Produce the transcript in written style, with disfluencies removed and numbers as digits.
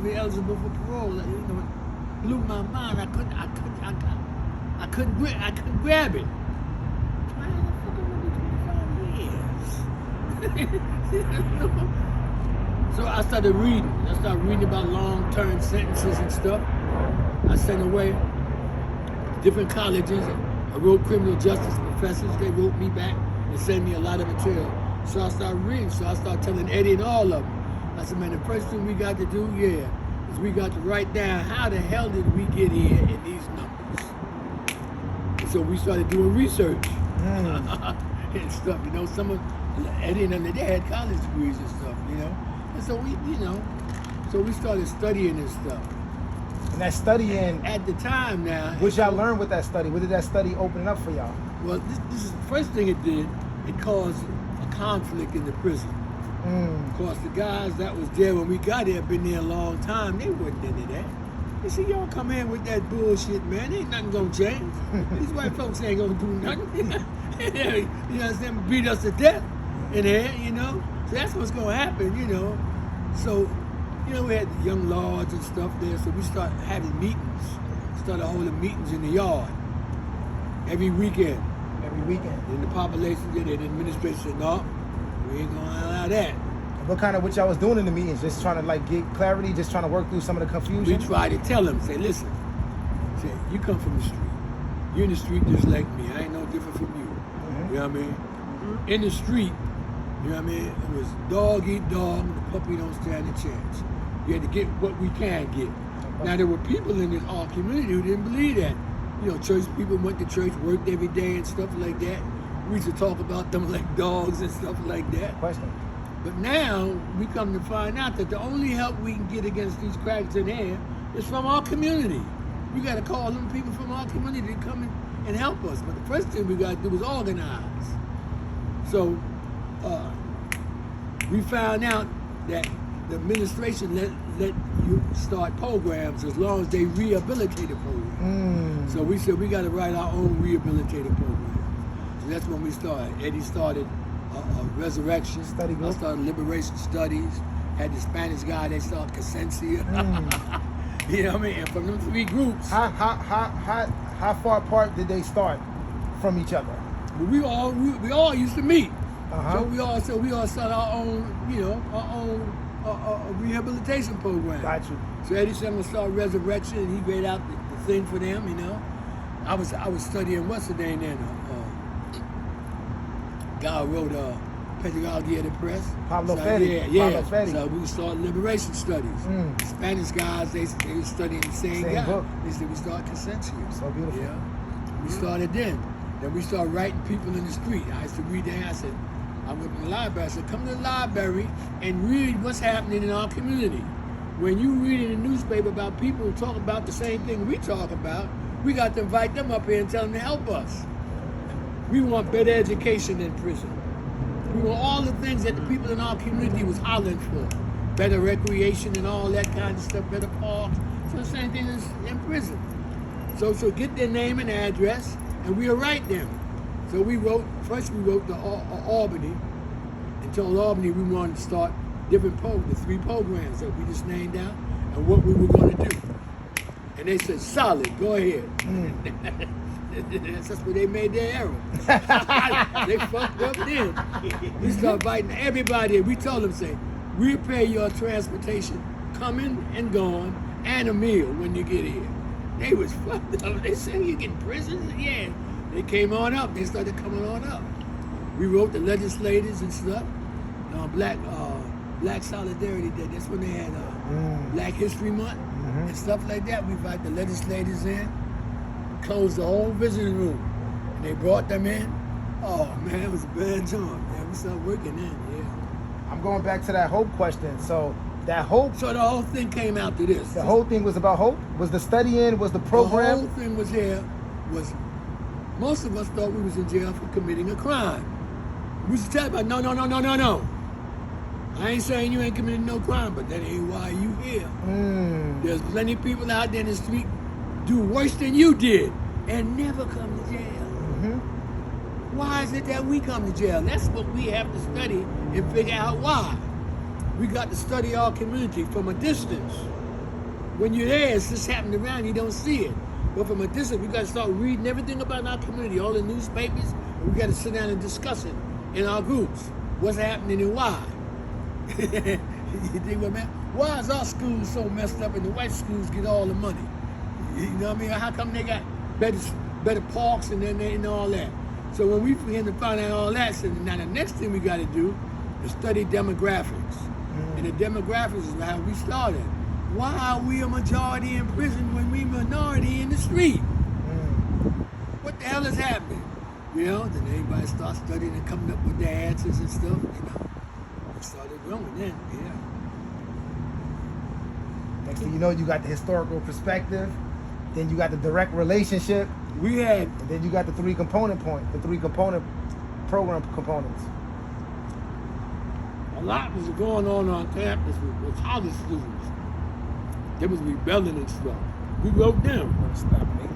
even eligible for parole. Like, you know, it blew my mind. I couldn't grab it. Why the fuck am I 25 years? You know? So I started reading. I started reading about long-term sentences and stuff. I sent away different colleges. I wrote criminal justice professors. They wrote me back and sent me a lot of material. So I started reading. So I started telling Eddie and all of them. I said, man, the first thing we got to do, is we got to write down how the hell did we get here in these numbers. And so we started doing research and stuff. You know, some of Eddie and them, they had college degrees and stuff, you know. And so we started studying this stuff. And that studying at the time now. What y'all learned with that study? What did that study open up for y'all? Well, this is the first thing it did. It caused a conflict in the prison. Of course, the guys that was there when we got here been there a long time. They wasn't into that. They said, y'all come in with that bullshit, man. Ain't nothing gonna change. These white folks ain't gonna do nothing. You understand? Beat us to death in here, you know. So that's what's gonna happen, you know. So, you know, we had the young lords and stuff there. So we started having meetings. Started holding meetings in the yard every weekend. Every weekend. And the population did it. The administration said, no, we ain't gonna allow that. What y'all was doing in the meetings? Just trying to like get clarity, just trying to work through some of the confusion? We tried to tell them, say, listen, you come from the street. You're in the street just like me. I ain't no different from you. You know what I mean? In the street, you know what I mean? It was dog eat dog, the puppy don't stand a chance. You had to get what we can get. Now there were people in our community who didn't believe that. You know, church people went to church, worked every day and stuff like that. We used to talk about them like dogs and stuff like that. Question. But now we come to find out that the only help we can get against these cracks in here is from our community. We got to call them people from our community to come in and help us. But the first thing we got to do is organize. So we found out that the administration let you start programs as long as they rehabilitate a program. So we said we got to write our own rehabilitative program. So that's when we started. Eddie started Resurrection. Study group. I started Liberation Studies. Had the Spanish guy, they started Casencia. You know what I mean? And from them three groups. How far apart did they start from each other? Well, we all used to meet. Uh-huh. So we all started our own, our own rehabilitation program. Got you. So Eddie said I'm gonna start Resurrection, and he read out the thing for them. You know, I was studying what's the name then? Guy who wrote Pedagogy of the Press. Pablo so, Fedi. Yeah. Pablo Fedi. So we started Liberation Studies. Spanish guys, they were studying the same guy. Book. They said we started Casencia. So beautiful. Yeah. We started then. Then we started writing people in the street. I used to read there. I said, I went to the library. I said, come to the library and read what's happening in our community. When you read in the newspaper about people who talk about the same thing we talk about, we got to invite them up here and tell them to help us. We want better education in prison. We want all the things that the people in our community was hollering for. Better recreation and all that kind of stuff, better parks. So the same thing is in prison. So get their name and address, and we'll write them. So first we wrote to Albany, and told Albany we wanted to start the 3 programs that we just named out, and what we were going to do. And they said, solid, go ahead. That's where they made their error. They fucked up then. We started inviting everybody. We told them, say, we'll pay your transportation coming and going and a meal when you get here. They was fucked up. They said, you get in prison? Yeah. They came on up. They started coming on up. We wrote the legislators and stuff. Black Solidarity Day. That's when they had Black History Month and stuff like that. We invited the legislators in. Closed the whole visiting room, and they brought them in. Oh man, it was a bad time. Man, we started working then. Yeah. I'm going back to that hope question. So that hope. So the whole thing came out to this. The whole thing was about hope. Was the studying? Was the program? The whole thing was here. Was most of us thought we was in jail for committing a crime. We used to tell about no. I ain't saying you ain't committing no crime, but that ain't why you here. There's plenty of people out there in the street do worse than you did and never come to jail. Why is it that we come to jail? That's what we have to study and figure out why. We got to study our community from a distance. when you're there, it's just happening around. You don't see it. But from a distance, we got to start reading everything about our community, all the newspapers, and we got to sit down and discuss it in our groups. What's happening and why? You think what, man? Why is our schools so messed up and the white schools get all the money? You know what I mean? How come they got better parks and all that? So when we begin to find out all that, so now the next thing we got to do is study demographics. And the demographics is how we started. Why are we a majority in prison when we minority in the street? What the hell is happening? You know, then everybody starts studying and coming up with their answers and stuff, you know. It started growing then, yeah. Next thing you know, you got the historical perspective, then you got the direct relationship, and then you got the three component program components. A lot was going on campus with college students. They was rebelling and stuff. We wrote them. Stop it.